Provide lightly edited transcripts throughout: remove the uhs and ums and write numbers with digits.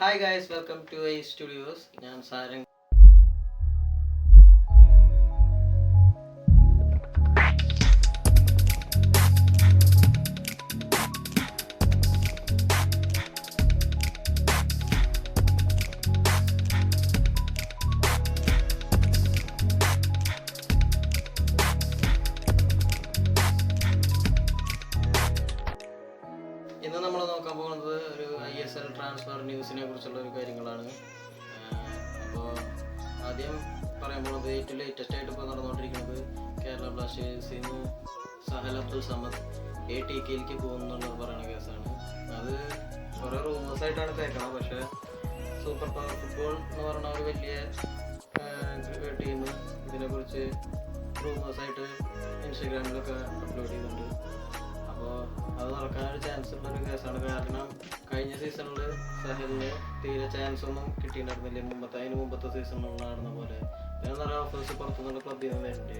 Hi guys, welcome to I studios. ഞാൻ സാരംഗ്. ഇന്ന് നമ്മൾ നോക്കാൻ പോകുന്നത് ഒരു ISL ട്രാൻസ്ഫർ ന്യൂസിനെ കുറിച്ചുള്ള ഒരു കാര്യങ്ങളാണ്. അപ്പോൾ ആദ്യം പറയാൻ പോകുന്നത് ഏറ്റവും ലേറ്റസ്റ്റ് ആയിട്ട് ഇപ്പോൾ നടന്നുകൊണ്ടിരിക്കുന്നത് കേരള ബ്ലാസ്റ്റേഴ്സിൽ നിന്ന് സഹൽ അബ്ദുൾ സമദ് ATKയിലേക്ക് പോകുന്നുള്ള പറയുന്ന കേസാണ്. അത് കുറേ റൂമേഴ്സ് ആയിട്ടാണ് കേൾക്കണം. പക്ഷേ സൂപ്പർ പവർ ഫുട്ബോൾ എന്ന് പറഞ്ഞ ഒരു വലിയ ടീം ഇതിനെക്കുറിച്ച് റൂമേഴ്സായിട്ട് ഇൻസ്റ്റഗ്രാമിലൊക്കെ അപ്ലോഡ് ചെയ്യുന്നുണ്ട്. അപ്പോൾ അത് നടക്കാനൊരു ചാൻസ് ഉള്ളൊരു കേസാണ്. കാരണം കഴിഞ്ഞ സീസണിൽ സഹലിന് തീരെ ചാൻസ് ഒന്നും കിട്ടിയിട്ടുണ്ടായിരുന്നില്ല. അതിന് മുമ്പത്തെ സീസണിൽ നടന്ന പോലെ പിന്നെ നിറയെ ഓഫേഴ്സ് പുറത്തുനിന്നുള്ള ക്ലബ്ബിൽ നിന്ന് വരുന്നുണ്ട്.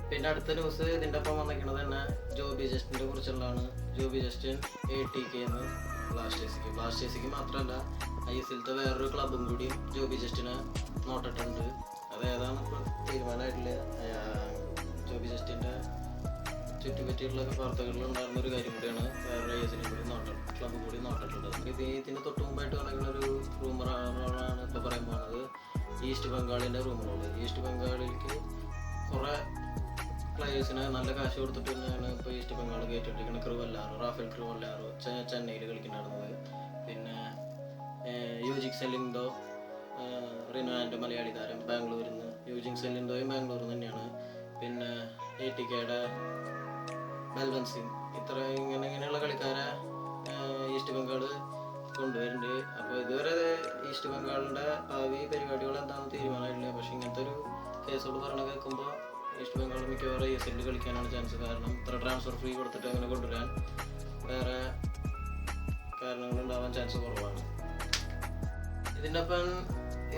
പിന്നെ അടുത്ത ന്യൂസ് ഇതിൻ്റെ ഒപ്പം വന്നിരിക്കുന്നത് തന്നെ ജോബി ജസ്റ്റിനെ കുറിച്ചുള്ളതാണ്. ജോബി ജസ്റ്റിൻ ATK എന്ന് ബ്ലാസ്റ്റേഴ്സിക്ക് മാത്രമല്ല ISLത്തെ വേറൊരു ക്ലബ്ബും കൂടി ജോബി ജസ്റ്റിനെ നോട്ടിട്ടുണ്ട്. അത് ഏതാണ് തീരുമാനമായിട്ടില്ല. ജോബി ജസ്റ്റിൻ്റെ ചുറ്റുപറ്റിയുള്ള വാർത്തകളിലുണ്ടായിരുന്ന ഒരു കാര്യം കൂടിയാണ് വേറെ ISL ക്ലബ്ബ് കൂടി നോട്ടിട്ടുള്ളത്. ഇതിന് തൊട്ട് മുമ്പായിട്ട് പറയുന്ന ഒരു റൂമറാണ് ഇപ്പോൾ പറയാൻ പോകുന്നത്. ഈസ്റ്റ് ബംഗാളിൻ്റെ റൂമറുകൾ. ഈസ്റ്റ് ബംഗാളിലേക്ക് കുറേ പ്ലേയേഴ്സിന് നല്ല കാശ് കൊടുത്തിട്ട് തന്നെയാണ് ഇപ്പോൾ ഈസ്റ്റ് ബംഗാൾ കയറ്റിക്കൊണ്ടിരിക്കുന്നത്. റാഫേൽ ക്രിവല്ലാറോ ചെന്നൈയിൽ കളിക്കുന്നുണ്ടായിരുന്നത്. പിന്നെ യൂജിക് സെല്ലിൻഡോ റിനോൻ്റെ മലയാളി താരം ബാംഗ്ലൂരിൽ നിന്ന്. യൂജിക് സെല്ലിൻഡോയും ബാംഗ്ലൂരിൽ നിന്ന് തന്നെയാണ്. പിന്നെ ATKയുടെ ബൽവൻ സിംഗ്. ഇങ്ങനെയുള്ള കളിക്കാരെ ഈസ്റ്റ് ബംഗാൾ കൊണ്ടുവരുന്നുണ്ട്. അപ്പോൾ ഇതുവരെ ഈസ്റ്റ് ബംഗാളിൻ്റെ ഭാവി പരിപാടികൾ എന്താണെന്ന് തീരുമാനമായിട്ടില്ല. പക്ഷേ ഇങ്ങനത്തെ ഒരു കേസോട് പറഞ്ഞ് കേൾക്കുമ്പോൾ ഈസ്റ്റ് ബംഗാൾ മിക്കവാറും ISL കളിക്കാനാണ് ചാൻസ്. കാരണം ഇത്ര ട്രാൻസ്ഫർ ഫ്രീ കൊടുത്തിട്ട് അങ്ങനെ കൊണ്ടുവരാൻ വേറെ കാരണങ്ങളുണ്ടാവാൻ ചാൻസ് കുറവാണ്. ഇതിൻ്റെ ഒപ്പം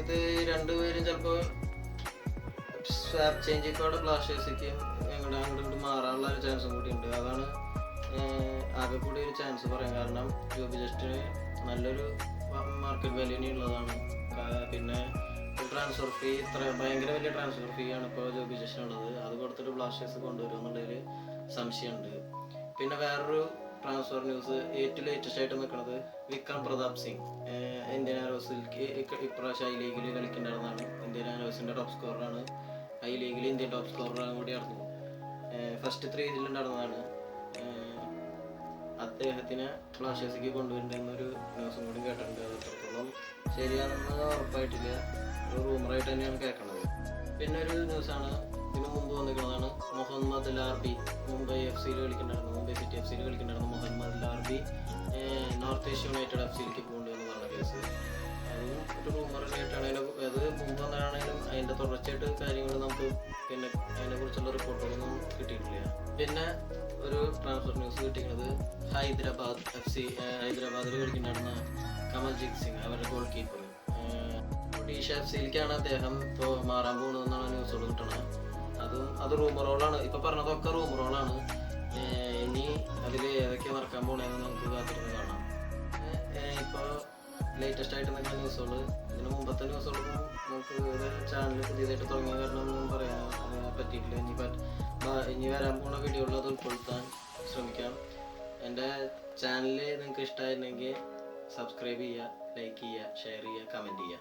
ഇത് രണ്ടുപേരും ചിലപ്പോൾ സ്വാപ്പ് ചേഞ്ച് ഇപ്പോൾ ബ്ലാസ്റ്റേഴ്സിക്കും അങ്ങോട്ട് മാറാനുള്ള ഒരു ചാൻസും കൂടി ഉണ്ട്. അതാണ് ആകെ കൂടി ഒരു ചാൻസ് പറയാം. കാരണം ജോബി ജസ്റ്റിന് നല്ലൊരു മാർക്കറ്റ് വാല്യൂന് ഉള്ളതാണ്. പിന്നെ ട്രാൻസ്ഫർ ഫീ ഭയങ്കര വലിയ ട്രാൻസ്ഫർ ഫീ ആണ് ഇപ്പോൾ ജോബി ജസ്റ്റിനുള്ളത്. അത് കൊടുത്തിട്ട് ബ്ലാസ്റ്റേഴ്സ് കൊണ്ടുവരും എന്നുള്ളൊരു സംശയമുണ്ട്. പിന്നെ വേറൊരു ട്രാൻസ്ഫർ ന്യൂസ് ഏറ്റവും ലേറ്റസ്റ്റ് ആയിട്ട് നിൽക്കുന്നത് വിക്രം പ്രതാപ് സിംഗ് ഇന്ത്യൻ ആരോസിലേക്ക് ഇപ്രാവശ്യം I ലീഗിൽ കളിക്കേണ്ടതാണ്. ഇന്ത്യൻ ആരോസിൻ്റെ ടോപ്പ് സ്കോററാണ്. I ലീഗിൽ ഇന്ത്യൻ ടോപ്പ് സ്കോററാണ് കൂടി നടന്നു. ഫസ്റ്റ് 3 ഇതിലുണ്ടായിരുന്നതാണ്. അദ്ദേഹത്തിനെ ബ്ലാസ്റ്റേഴ്സിലേക്ക് കൊണ്ടുവരേണ്ടെന്നൊരു ന്യൂസും കൂടി കേട്ടിട്ടുണ്ട്. അത് എത്രത്തോളം ശരിയാണെന്ന് ഉറപ്പായിട്ടില്ല. ഒരു റൂമറായിട്ട് തന്നെയാണ് കേൾക്കുന്നത്. പിന്നെ ഒരു ന്യൂസാണ് ഇതിന് മുമ്പ് വന്നിരിക്കുന്നതാണ്. മുഹമ്മദ് ലാർബി മുംബൈ FCയിൽ കളിക്കുന്നുണ്ടായിരുന്നു. മുംബൈ സിറ്റി FCയിൽ കളിക്കുന്നുണ്ടായിരുന്നു. Mohammed Larbi North East United FCയിലേക്ക് കൊണ്ടുവന്ന് പറഞ്ഞ കേസ്. അതും ഒരു റൂമറായിട്ടാണ്. അത് മുമ്പ് വന്നാണെങ്കിലും അതിൻ്റെ തുടർച്ചയായിട്ട് കാര്യങ്ങൾ നമുക്ക് പിന്നെ അതിനെക്കുറിച്ചുള്ള റിപ്പോർട്ടുകളൊന്നും കിട്ടിയിട്ടില്ല. പിന്നെ ഒരു ട്രാൻസ്ഫർ ന്യൂസ് കിട്ടിയിരിക്കുന്നത് ഹൈദരാബാദിൽ കളിക്കുന്നുണ്ടായിരുന്ന കമൽജിത് സിംഗ്, അവരുടെ ഗോൾ കീപ്പർ. ഒഡീഷ FCയിലേക്കാണ് അദ്ദേഹം ഇപ്പോൾ മാറാൻ പോകുന്നതെന്നാണ് ന്യൂസുകൾ കിട്ടണത്. അത് റൂമറോളാണ്. ഇപ്പോൾ പറഞ്ഞതൊക്കെ റൂമറോളാണ്. ഇനി അതിൽ ഏതൊക്കെയാണ് നടക്കാൻ പോകണമെന്ന് നമുക്ക് കാത്തിരുന്ന് കാണാം. ഇപ്പോൾ ലേറ്റസ്റ്റ് ആയിട്ട് നിൽക്കുന്ന ന്യൂസുകൾ, ഇതിന് മുമ്പത്തെ ന്യൂസുകളൊന്നും നമുക്ക് ചാനൽ പുതിയതായിട്ട് തുടങ്ങിയ കാരണം ഒന്നും പറയാൻ പറ്റിയിട്ടില്ല. ഇനി വരാൻ പോകുന്ന വീഡിയോകളിൽ അത് ഉൾപ്പെടുത്താൻ ശ്രമിക്കാം. എൻ്റെ ചാനൽ നിങ്ങൾക്ക് ഇഷ്ടമായിരുന്നെങ്കിൽ സബ്സ്ക്രൈബ് ചെയ്യുക, ലൈക്ക് ചെയ്യുക, ഷെയർ ചെയ്യുക, കമൻറ്റ് ചെയ്യുക.